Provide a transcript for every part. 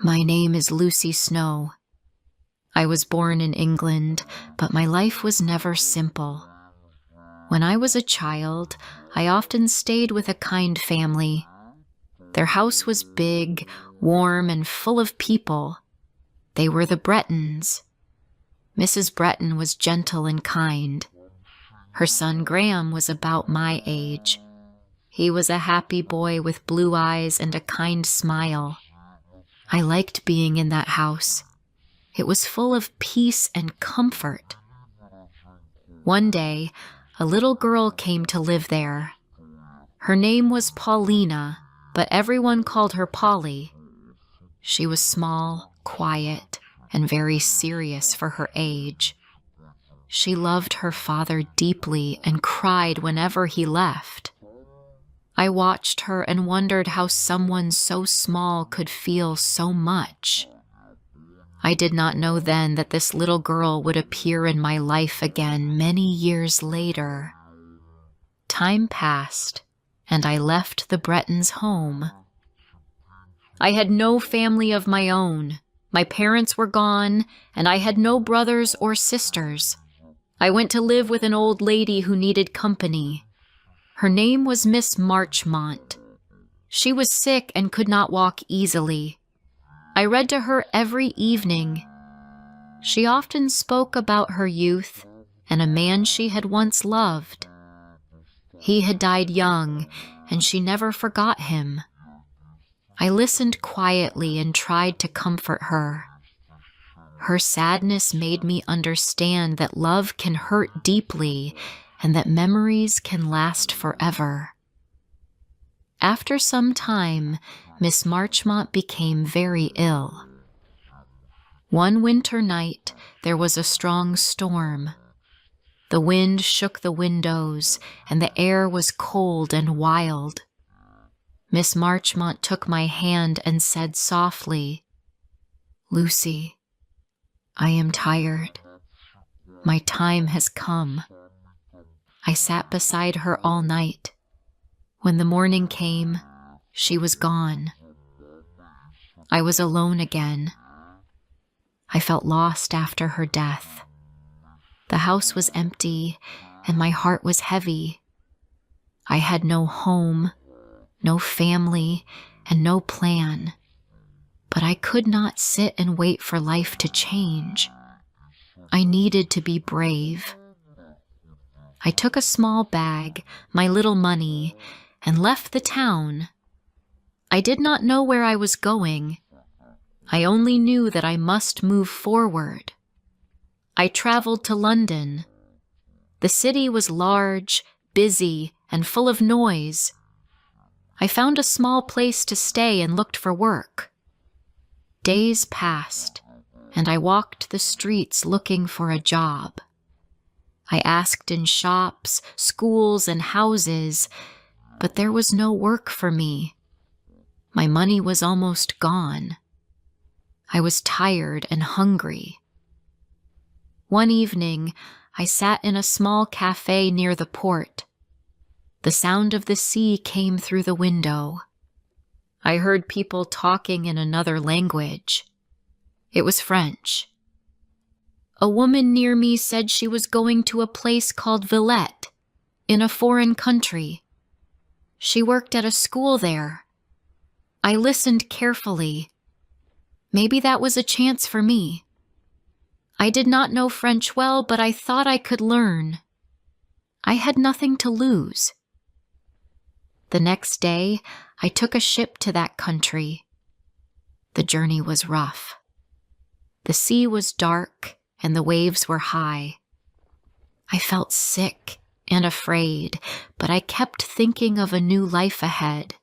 My name is Lucy Snow. I was born in England, but my life was never simple. When I was a child, I often stayed with a kind family. Their house was big, warm, and full of people. They were the Brettons. Mrs. Bretton was gentle and kind. Her son Graham was about my age. He was a happy boy with blue eyes and a kind smile. I liked being in that house. It was full of peace and comfort. One day, a little girl came to live there. Her name was Paulina, but everyone called her Polly. She was small, quiet, and very serious for her age. She loved her father deeply and cried whenever he left. I watched her and wondered how someone so small could feel so much. I did not know then that this little girl would appear in my life again many years later. Time passed, and I left the Brettons' home. I had no family of my own. My parents were gone, and I had no brothers or sisters. I went to live with an old lady who needed company. Her name was Miss Marchmont. She was sick and could not walk easily. I read to her every evening. She often spoke about her youth and a man she had once loved. He had died young, and she never forgot him. I listened quietly and tried to comfort her. Her sadness made me understand that love can hurt deeply and that memories can last forever. After some time, Miss Marchmont became very ill. One winter night, there was a strong storm. The wind shook the windows, and the air was cold and wild. Miss Marchmont took my hand and said softly, "Lucy, I am tired. My time has come." I sat beside her all night. When the morning came, she was gone. I was alone again. I felt lost after her death. The house was empty, and my heart was heavy. I had no home, no family, and no plan. But I could not sit and wait for life to change. I needed to be brave. I took a small bag, my little money, and left the town. I did not know where I was going. I only knew that I must move forward. I traveled to London. The city was large, busy, and full of noise. I found a small place to stay and looked for work. Days passed, and I walked the streets looking for a job. I asked in shops, schools, and houses, but there was no work for me. My money was almost gone. I was tired and hungry. One evening, I sat in a small cafe near the port. The sound of the sea came through the window. I heard people talking in another language. It was French. A woman near me said she was going to a place called Villette, in a foreign country. She worked at a school there. I listened carefully. Maybe that was a chance for me. I did not know French well, but I thought I could learn. I had nothing to lose. The next day, I took a ship to that country. The journey was rough. The sea was dark, and the waves were high. I felt sick and afraid, but I kept thinking of a new life ahead.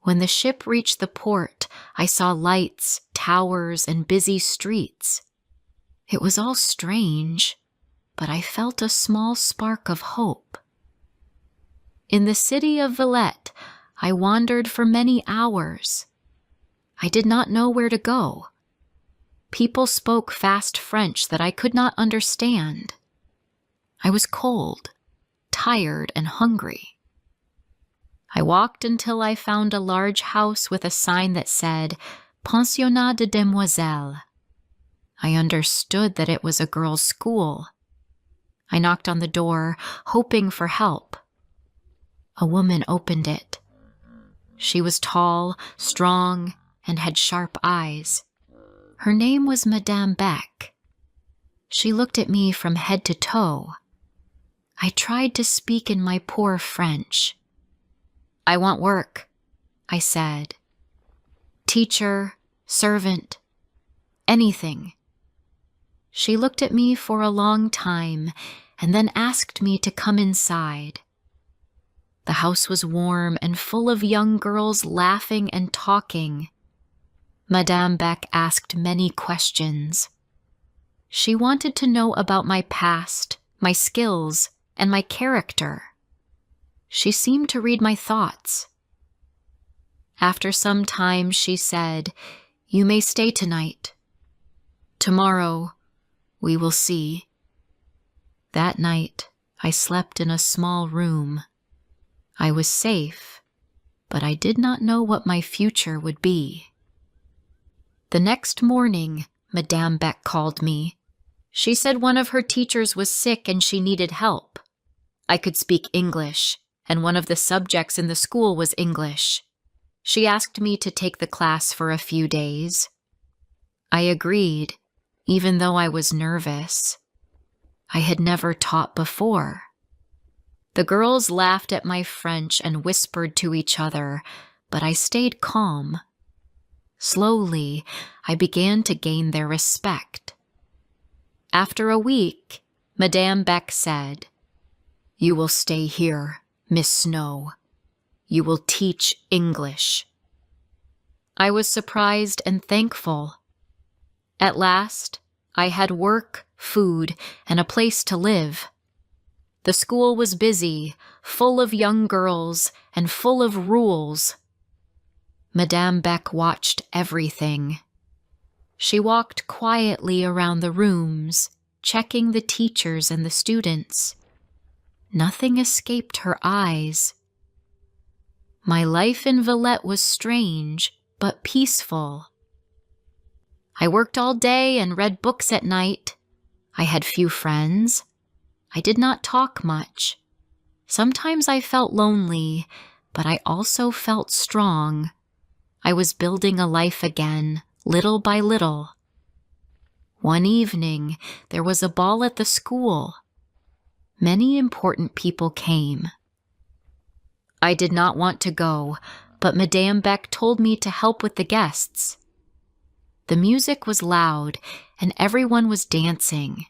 When the ship reached the port, I saw lights, towers, and busy streets. It was all strange, but I felt a small spark of hope. In the city of Villette, I wandered for many hours. I did not know where to go. People spoke fast French that I could not understand. I was cold, tired, and hungry. I walked until I found a large house with a sign that said, Pensionnat de Demoiselles. I understood that it was a girls' school. I knocked on the door, hoping for help. A woman opened it. She was tall, strong, and had sharp eyes. Her name was Madame Beck. She looked at me from head to toe. I tried to speak in my poor French. "I want work," I said. "Teacher, servant, anything." She looked at me for a long time and then asked me to come inside. The house was warm and full of young girls laughing and talking. Madame Beck asked many questions. She wanted to know about my past, my skills, and my character. She seemed to read my thoughts. After some time, she said, "You may stay tonight. Tomorrow, we will see." That night, I slept in a small room. I was safe, but I did not know what my future would be. The next morning, Madame Beck called me. She said one of her teachers was sick and she needed help. I could speak English, and one of the subjects in the school was English. She asked me to take the class for a few days. I agreed, even though I was nervous. I had never taught before. The girls laughed at my French and whispered to each other, but I stayed calm. Slowly, I began to gain their respect. After a week, Madame Beck said, "You will stay here, Miss Snow. You will teach English." I was surprised and thankful. At last, I had work, food, and a place to live. The school was busy, full of young girls, and full of rules. Madame Beck watched everything. She walked quietly around the rooms, checking the teachers and the students. Nothing escaped her eyes. My life in Villette was strange, but peaceful. I worked all day and read books at night. I had few friends. I did not talk much. Sometimes I felt lonely, but I also felt strong. I was building a life again, little by little. One evening, there was a ball at the school. Many important people came. I did not want to go, but Madame Beck told me to help with the guests. The music was loud, and everyone was dancing.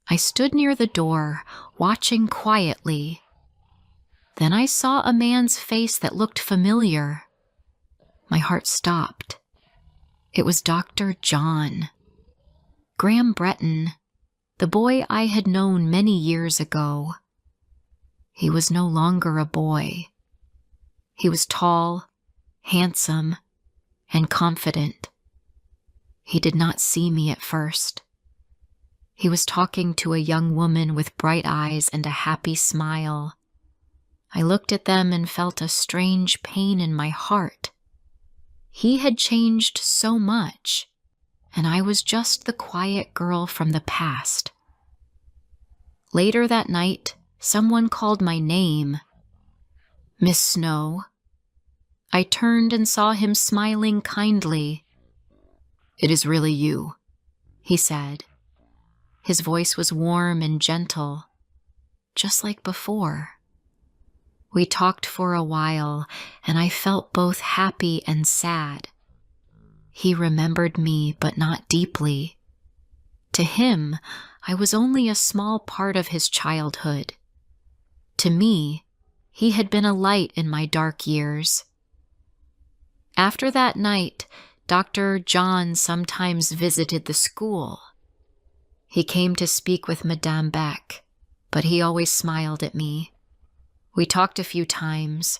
I stood near the door, watching quietly. Then I saw a man's face that looked familiar. My heart stopped. It was Dr. John. Graham Breton, the boy I had known many years ago. He was no longer a boy. He was tall, handsome, and confident. He did not see me at first. He was talking to a young woman with bright eyes and a happy smile. I looked at them and felt a strange pain in my heart. He had changed so much, and I was just the quiet girl from the past. Later that night, someone called my name. "Miss Snow." I turned and saw him smiling kindly. "It is really you," he said. His voice was warm and gentle, just like before. We talked for a while, and I felt both happy and sad. He remembered me, but not deeply. To him, I was only a small part of his childhood. To me, he had been a light in my dark years. After that night, Dr. John sometimes visited the school. He came to speak with Madame Beck, but he always smiled at me. We talked a few times.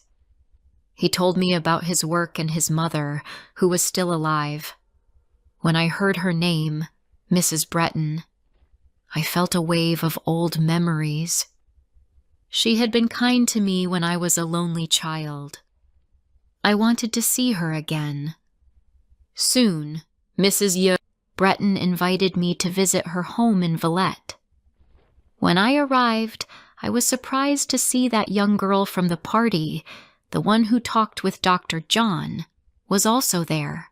He told me about his work and his mother, who was still alive. When I heard her name, Mrs. Breton, I felt a wave of old memories. She had been kind to me when I was a lonely child. I wanted to see her again. Soon, Mrs. Ye Breton invited me to visit her home in Villette. When I arrived, I was surprised to see that young girl from the party, the one who talked with Dr. John, was also there.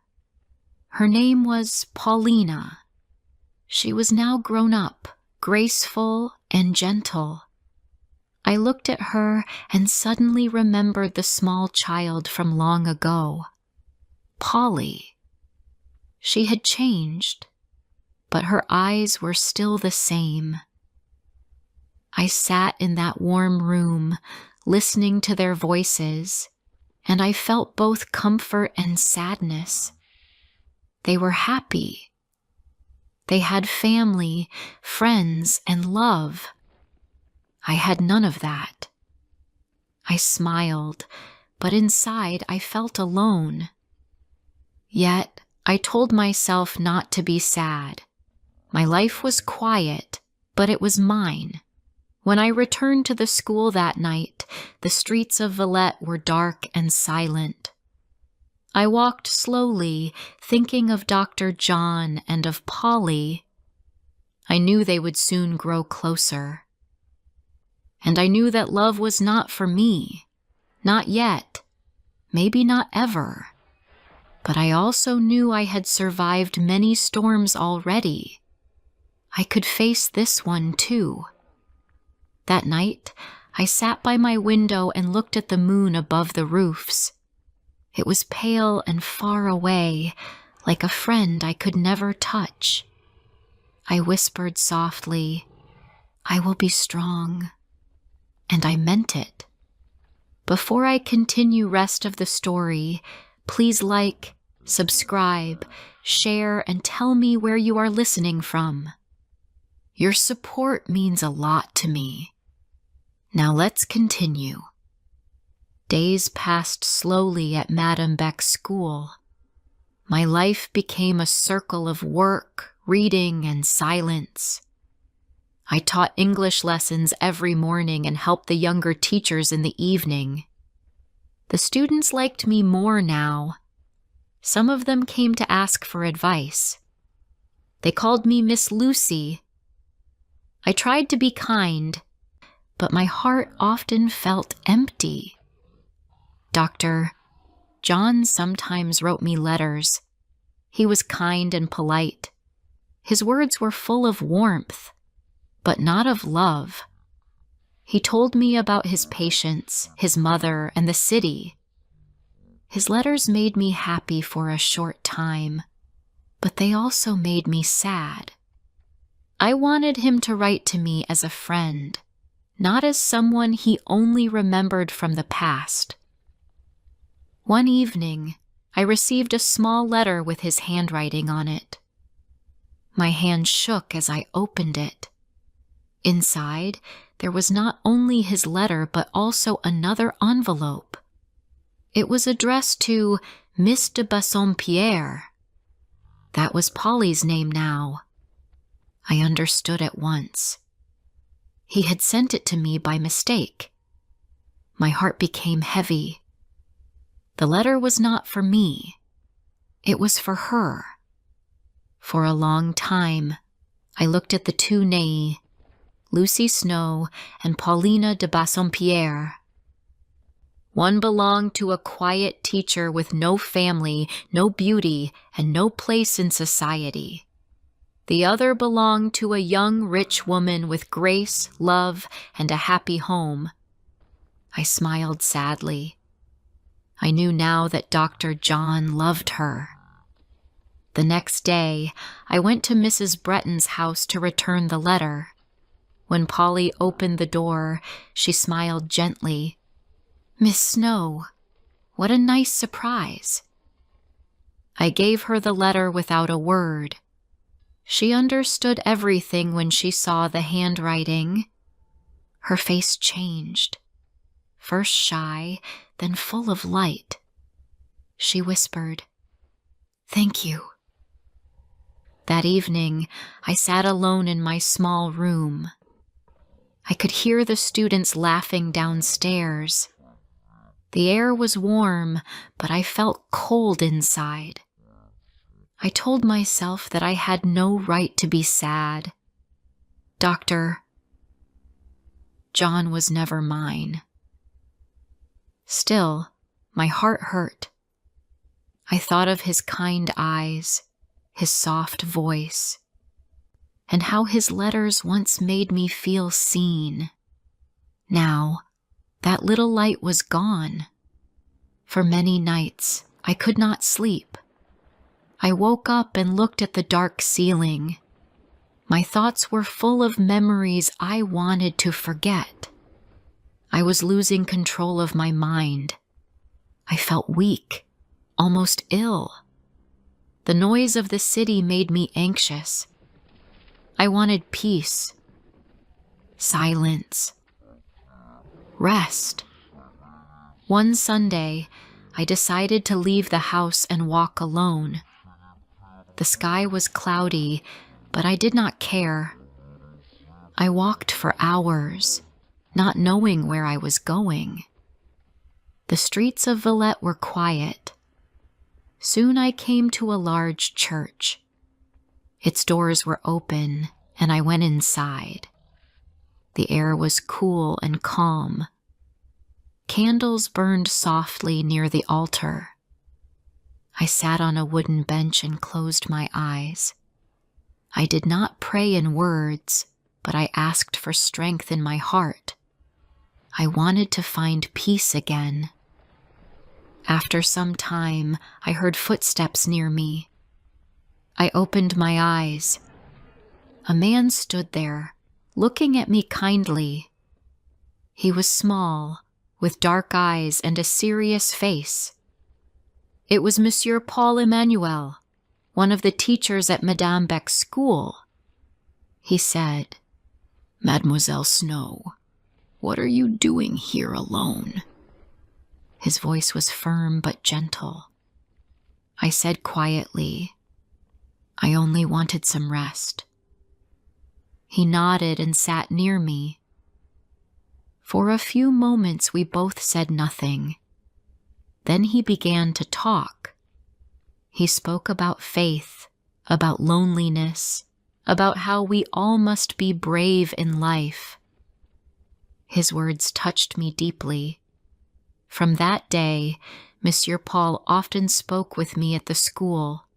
Her name was Paulina. She was now grown up, graceful and gentle. I looked at her and suddenly remembered the small child from long ago, Polly. She had changed, but her eyes were still the same. I sat in that warm room, listening to their voices, and I felt both comfort and sadness. They were happy. They had family, friends, and love. I had none of that. I smiled, but inside I felt alone. Yet I told myself not to be sad. My life was quiet, but it was mine. When I returned to the school that night, the streets of Villette were dark and silent. I walked slowly, thinking of Dr. John and of Polly. I knew they would soon grow closer. And I knew that love was not for me. Not yet. Maybe not ever. But I also knew I had survived many storms already. I could face this one too. That night, I sat by my window and looked at the moon above the roofs. It was pale and far away, like a friend I could never touch. I whispered softly, "I will be strong." And I meant it. Before I continue rest of the story, please like, subscribe, share, and tell me where you are listening from. Your support means a lot to me. Now let's continue. Days passed slowly at Madame Beck's school. My life became a circle of work, reading, and silence. I taught English lessons every morning and helped the younger teachers in the evening. The students liked me more now. Some of them came to ask for advice. They called me Miss Lucy. I tried to be kind, but my heart often felt empty. Dr. John sometimes wrote me letters. He was kind and polite. His words were full of warmth, but not of love. He told me about his patients, his mother, and the city. His letters made me happy for a short time, but they also made me sad. I wanted him to write to me as a friend, not as someone he only remembered from the past. One evening, I received a small letter with his handwriting on it. My hand shook as I opened it. Inside, there was not only his letter, but also another envelope. It was addressed to Miss de Bassompierre. That was Polly's name now. I understood at once. He had sent it to me by mistake. My heart became heavy. The letter was not for me. It was for her. For a long time, I looked at the two names, Lucy Snow and Paulina de Bassompierre. One belonged to a quiet teacher with no family, no beauty, and no place in society. The other belonged to a young, rich woman with grace, love, and a happy home. I smiled sadly. I knew now that Dr. John loved her. The next day, I went to Mrs. Breton's house to return the letter. When Polly opened the door, she smiled gently. "Miss Snow, what a nice surprise." I gave her the letter without a word. She understood everything when she saw the handwriting. Her face changed, first shy, then full of light. She whispered, "Thank you." That evening, I sat alone in my small room. I could hear the students laughing downstairs. The air was warm, but I felt cold inside. I told myself that I had no right to be sad. Dr. John was never mine. Still, my heart hurt. I thought of his kind eyes, his soft voice, and how his letters once made me feel seen. Now, that little light was gone. For many nights, I could not sleep. I woke up and looked at the dark ceiling. My thoughts were full of memories I wanted to forget. I was losing control of my mind. I felt weak, almost ill. The noise of the city made me anxious. I wanted peace, silence, rest. One Sunday, I decided to leave the house and walk alone. The sky was cloudy, but I did not care. I walked for hours, not knowing where I was going. The streets of Villette were quiet. Soon I came to a large church. Its doors were open, and I went inside. The air was cool and calm. Candles burned softly near the altar. I sat on a wooden bench and closed my eyes. I did not pray in words, but I asked for strength in my heart. I wanted to find peace again. After some time, I heard footsteps near me. I opened my eyes. A man stood there, looking at me kindly. He was small, with dark eyes and a serious face. It was Monsieur Paul Emmanuel, one of the teachers at Madame Beck's school. He said, "Mademoiselle Snow, what are you doing here alone?" His voice was firm but gentle. I said quietly, "I only wanted some rest." He nodded and sat near me. For a few moments we both said nothing. Then he began to talk. He spoke about faith, about loneliness, about how we all must be brave in life. His words touched me deeply. From that day, Monsieur Paul often spoke with me at the school.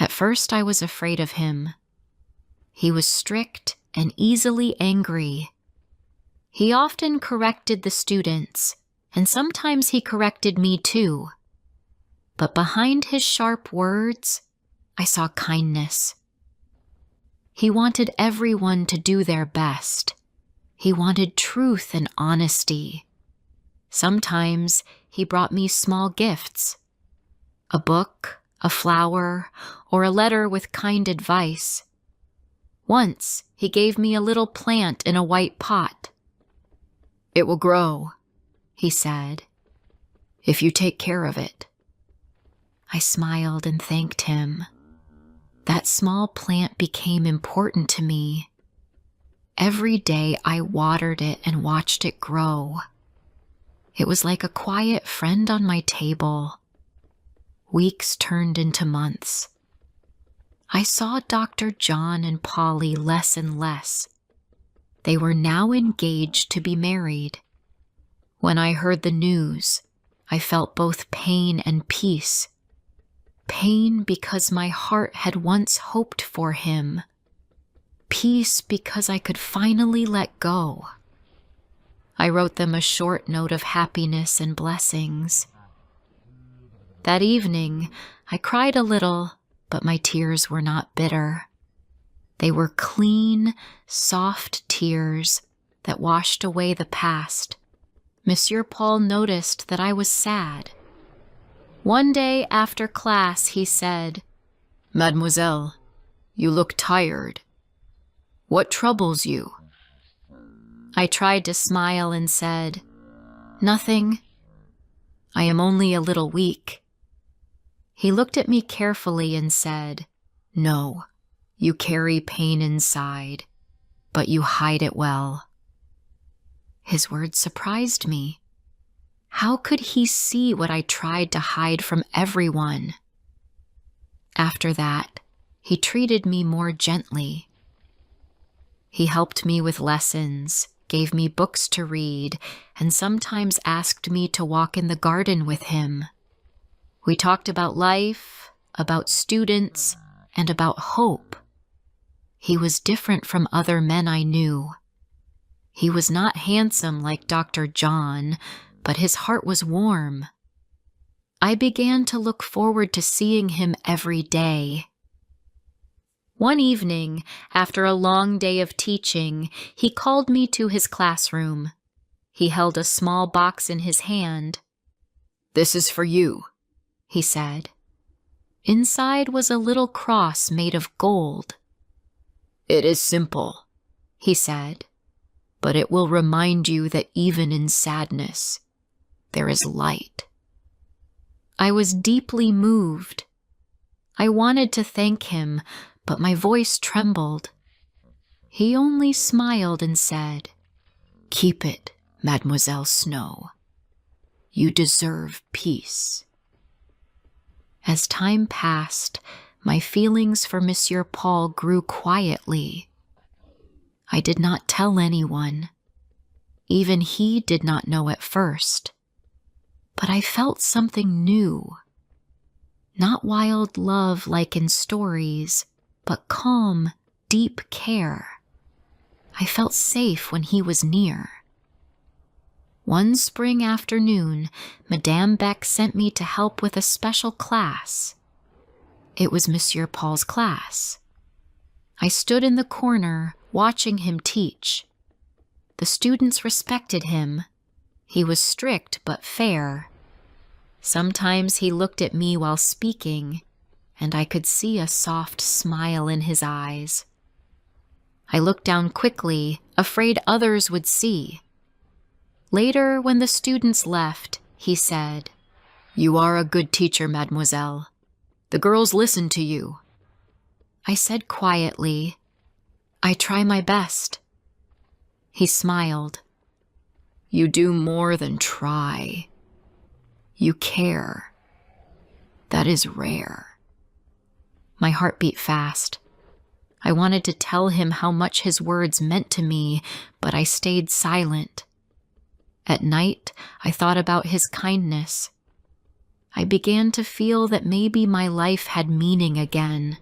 At first I was afraid of him. He was strict and easily angry. He often corrected the students, and sometimes he corrected me too. But behind his sharp words, I saw kindness. He wanted everyone to do their best. He wanted truth and honesty. Sometimes he brought me small gifts, a book, a flower, or a letter with kind advice. Once he gave me a little plant in a white pot. "It will grow," he said, "if you take care of it." I smiled and thanked him. That small plant became important to me. Every day I watered it and watched it grow. It was like a quiet friend on my table. Weeks turned into months. I saw Dr. John and Polly less and less. They were now engaged to be married. When I heard the news, I felt both pain and peace. Pain because my heart had once hoped for him. Peace because I could finally let go. I wrote them a short note of happiness and blessings. That evening, I cried a little, but my tears were not bitter. They were clean, soft tears that washed away the past. Monsieur Paul noticed that I was sad. One day after class, he said, "Mademoiselle, you look tired. What troubles you?" I tried to smile and said, "Nothing. I am only a little weak." He looked at me carefully and said, "No, you carry pain inside, but you hide it well." His words surprised me. How could he see what I tried to hide from everyone? After that, he treated me more gently. He helped me with lessons, gave me books to read, and sometimes asked me to walk in the garden with him. We talked about life, about students, and about hope. He was different from other men I knew. He was not handsome like Dr. John, but his heart was warm. I began to look forward to seeing him every day. One evening, after a long day of teaching, he called me to his classroom. He held a small box in his hand. "This is for you," he said. Inside was a little cross made of gold. "It is simple," he said, "but it will remind you that even in sadness, there is light." I was deeply moved. I wanted to thank him, but my voice trembled. He only smiled and said, "Keep it, Mademoiselle Snow. You deserve peace." As time passed, my feelings for Monsieur Paul grew quietly. I did not tell anyone. Even he did not know at first. But I felt something new. Not wild love like in stories, but calm, deep care. I felt safe when he was near. One spring afternoon, Madame Beck sent me to help with a special class. It was Monsieur Paul's class. I stood in the corner, watching him teach. The students respected him. He was strict but fair. Sometimes he looked at me while speaking, and I could see a soft smile in his eyes. I looked down quickly, afraid others would see. Later, when the students left, he said, "You are a good teacher, mademoiselle. The girls listen to you." I said quietly, "I try my best." He smiled. "You do more than try. You care. That is rare." My heart beat fast. I wanted to tell him how much his words meant to me, but I stayed silent. At night, I thought about his kindness. I began to feel that maybe my life had meaning again.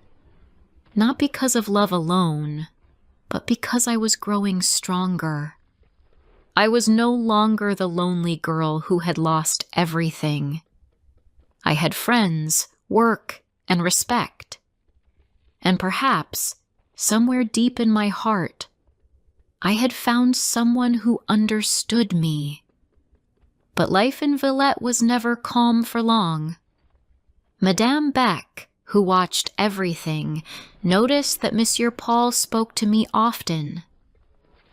Not because of love alone, but because I was growing stronger. I was no longer the lonely girl who had lost everything. I had friends, work, and respect. And perhaps, somewhere deep in my heart, I had found someone who understood me. But life in Villette was never calm for long. Madame Beck, who watched everything, noticed that Monsieur Paul spoke to me often.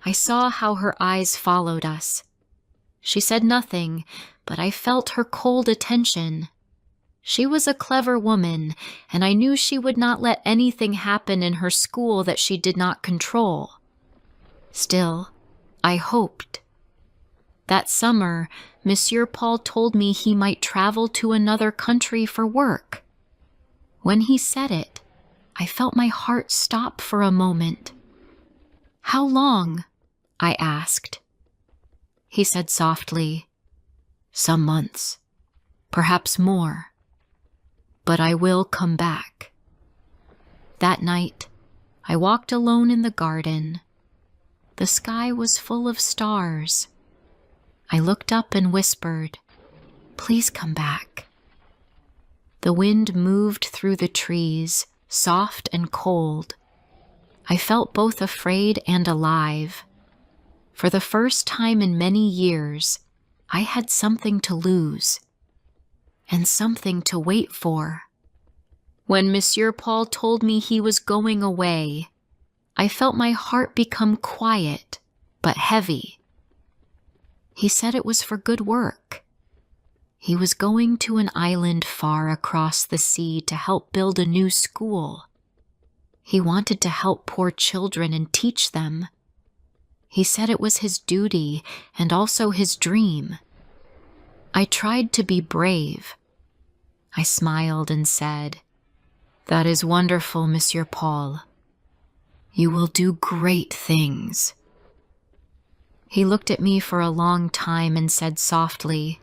I saw how her eyes followed us. She said nothing, but I felt her cold attention. She was a clever woman, and I knew she would not let anything happen in her school that she did not control. Still, I hoped. That summer, Monsieur Paul told me he might travel to another country for work. When he said it, I felt my heart stop for a moment. "How long?" I asked. He said softly, "Some months, perhaps more. But I will come back." That night, I walked alone in the garden. The sky was full of stars. I looked up and whispered, "Please come back." The wind moved through the trees, soft and cold. I felt both afraid and alive. For the first time in many years, I had something to lose, and something to wait for. When Monsieur Paul told me he was going away, I felt my heart become quiet, but heavy. He said it was for good work. He was going to an island far across the sea to help build a new school. He wanted to help poor children and teach them. He said it was his duty and also his dream. I tried to be brave. I smiled and said, That is wonderful, Monsieur Paul. You will do great things. He looked at me for a long time and said softly,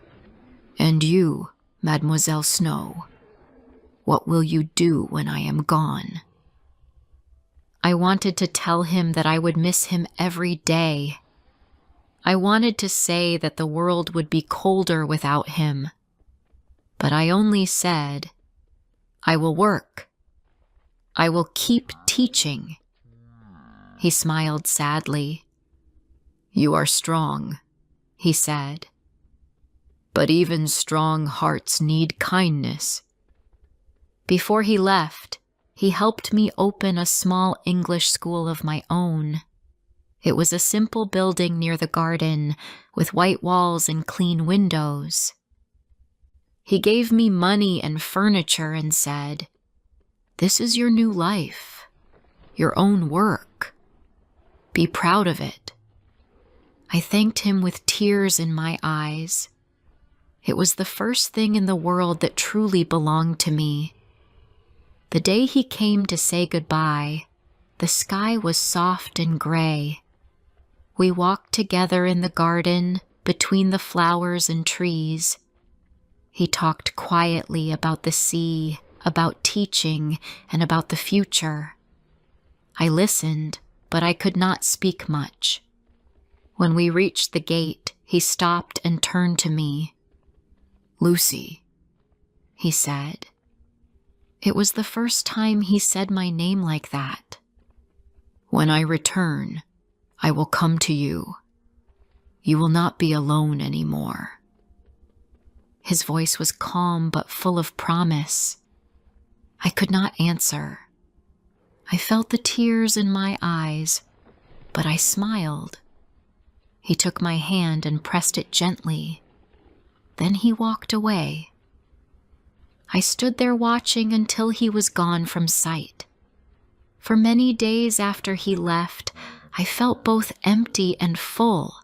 And you, Mademoiselle Snow, what will you do when I am gone? I wanted to tell him that I would miss him every day. I wanted to say that the world would be colder without him. But I only said, I will work. I will keep teaching. He smiled sadly. You are strong, he said. But even strong hearts need kindness. Before he left, he helped me open a small English school of my own. It was a simple building near the garden with white walls and clean windows. He gave me money and furniture and said, This is your new life, your own work. Be proud of it. I thanked him with tears in my eyes. It was the first thing in the world that truly belonged to me. The day he came to say goodbye, the sky was soft and gray. We walked together in the garden between the flowers and trees. He talked quietly about the sea, about teaching, and about the future. I listened, but I could not speak much. When we reached the gate, he stopped and turned to me. Lucy, he said. It was the first time he said my name like that. When I return, I will come to you. You will not be alone anymore. His voice was calm but full of promise. I could not answer. I felt the tears in my eyes, but I smiled. He took my hand and pressed it gently. Then he walked away. I stood there watching until he was gone from sight. For many days after he left, I felt both empty and full.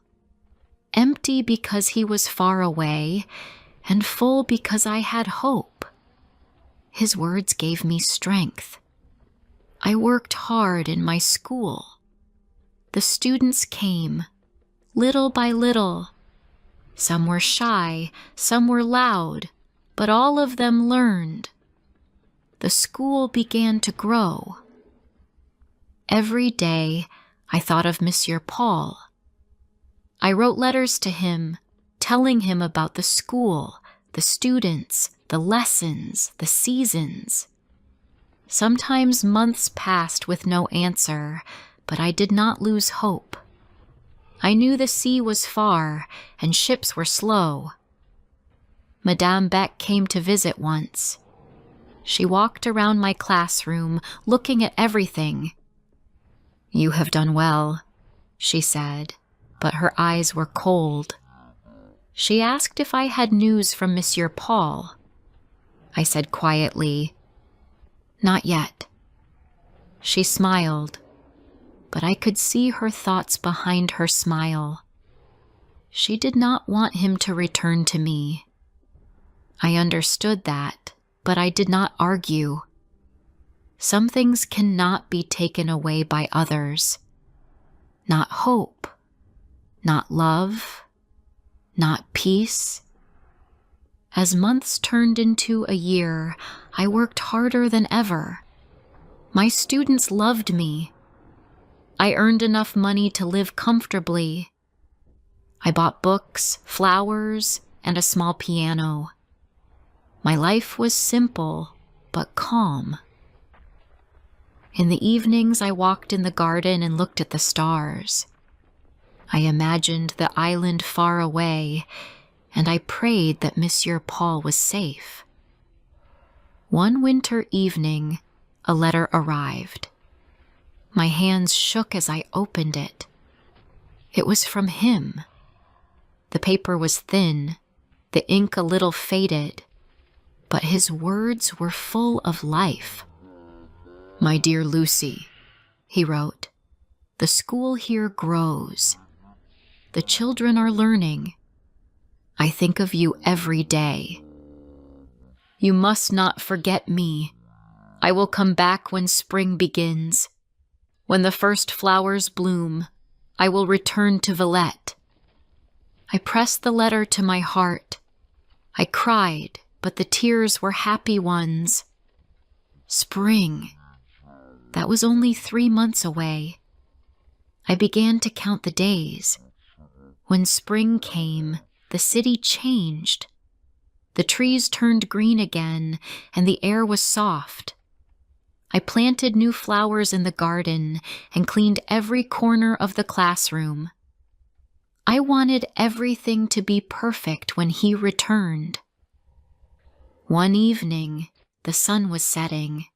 Empty because he was far away, and full because I had hope. His words gave me strength. I worked hard in my school. The students came, little by little. Some were shy, some were loud, but all of them learned. The school began to grow. Every day, I thought of Monsieur Paul. I wrote letters to him, telling him about the school, the students, the lessons, the seasons. Sometimes months passed with no answer, but I did not lose hope. I knew the sea was far and ships were slow. Madame Beck came to visit once. She walked around my classroom, looking at everything. You have done well, she said, but her eyes were cold. She asked if I had news from Monsieur Paul. I said quietly, Not yet. She smiled, but I could see her thoughts behind her smile. She did not want him to return to me. I understood that, but I did not argue. Some things cannot be taken away by others. Not hope, not love, not peace. As months turned into a year, I worked harder than ever. My students loved me. I earned enough money to live comfortably. I bought books, flowers, and a small piano. My life was simple, but calm. In the evenings, I walked in the garden and looked at the stars. I imagined the island far away, and I prayed that Monsieur Paul was safe. One winter evening, a letter arrived. My hands shook as I opened it. It was from him. The paper was thin, the ink a little faded, but his words were full of life. My dear Lucy, he wrote, the school here grows. The children are learning. I think of you every day. You must not forget me. I will come back when spring begins. When the first flowers bloom, I will return to Villette. I pressed the letter to my heart. I cried, but the tears were happy ones. Spring. That was only 3 months away. I began to count the days. When spring came, the city changed. The trees turned green again, and the air was soft. I planted new flowers in the garden and cleaned every corner of the classroom. I wanted everything to be perfect when he returned. One evening, the sun was setting.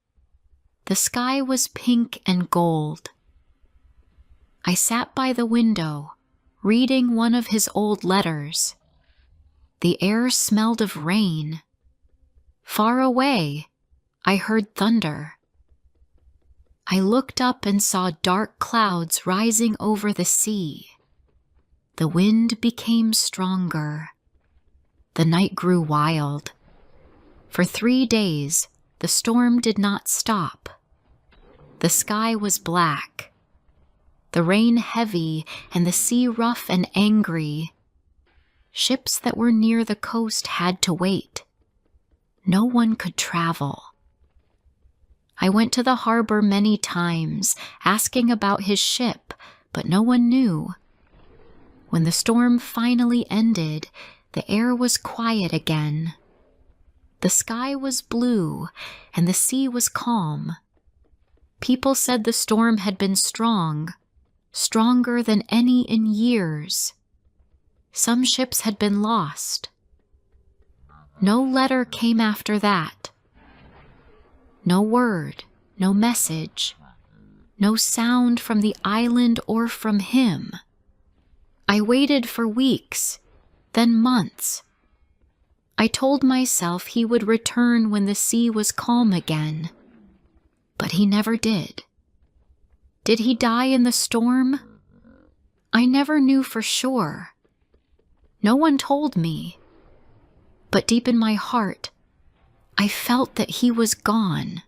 The sky was pink and gold. I sat by the window, reading one of his old letters. The air smelled of rain. Far away, I heard thunder. I looked up and saw dark clouds rising over the sea. The wind became stronger. The night grew wild. For 3 days, the storm did not stop. The sky was black, the rain heavy, and the sea rough and angry. Ships that were near the coast had to wait. No one could travel. I went to the harbor many times, asking about his ship, but no one knew. When the storm finally ended, the air was quiet again. The sky was blue, and the sea was calm. People said the storm had been strong, stronger than any in years. Some ships had been lost. No letter came after that. No word, no message, no sound from the island or from him. I waited for weeks, then months. I told myself he would return when the sea was calm again. But he never did. Did he die in the storm? I never knew for sure. No one told me. But deep in my heart, I felt that he was gone.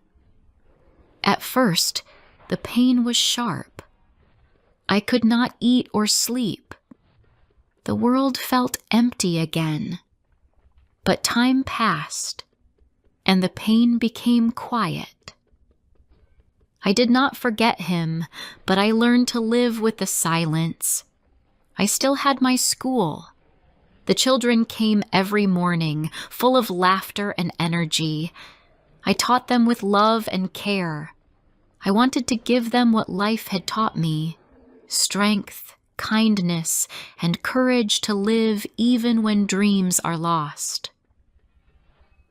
At first, the pain was sharp. I could not eat or sleep. The world felt empty again. But time passed, and the pain became quiet. I did not forget him, but I learned to live with the silence. I still had my school. The children came every morning, full of laughter and energy. I taught them with love and care. I wanted to give them what life had taught me: strength, kindness, and courage to live even when dreams are lost.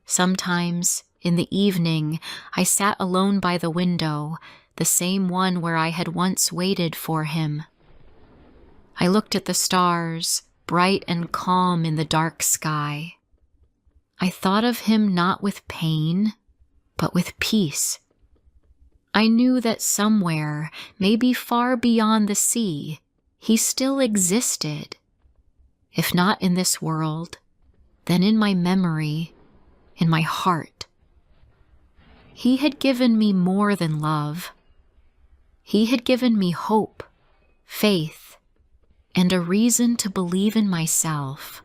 Sometimes, in the evening, I sat alone by the window, the same one where I had once waited for him. I looked at the stars, bright and calm in the dark sky. I thought of him not with pain, but with peace. I knew that somewhere, maybe far beyond the sea, he still existed. If not in this world, then in my memory, in my heart. He had given me more than love. He had given me hope, faith, and a reason to believe in myself.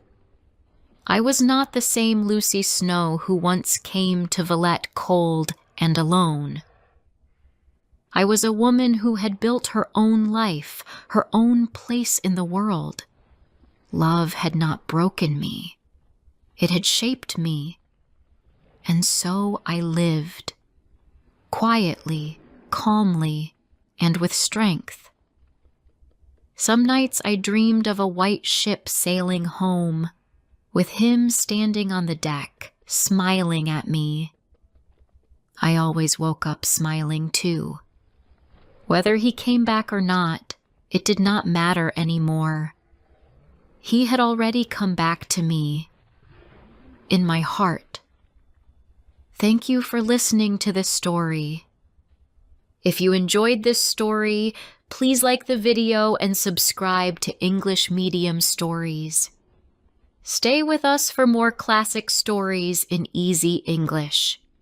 I was not the same Lucy Snow who once came to Villette cold and alone. I was a woman who had built her own life, her own place in the world. Love had not broken me. It had shaped me. And so I lived, quietly, calmly, and with strength. Some nights I dreamed of a white ship sailing home, with him standing on the deck, smiling at me. I always woke up smiling too. Whether he came back or not, it did not matter anymore. He had already come back to me, in my heart. Thank you for listening to this story. If you enjoyed this story, please like the video and subscribe to English Medium Stories. Stay with us for more classic stories in easy English.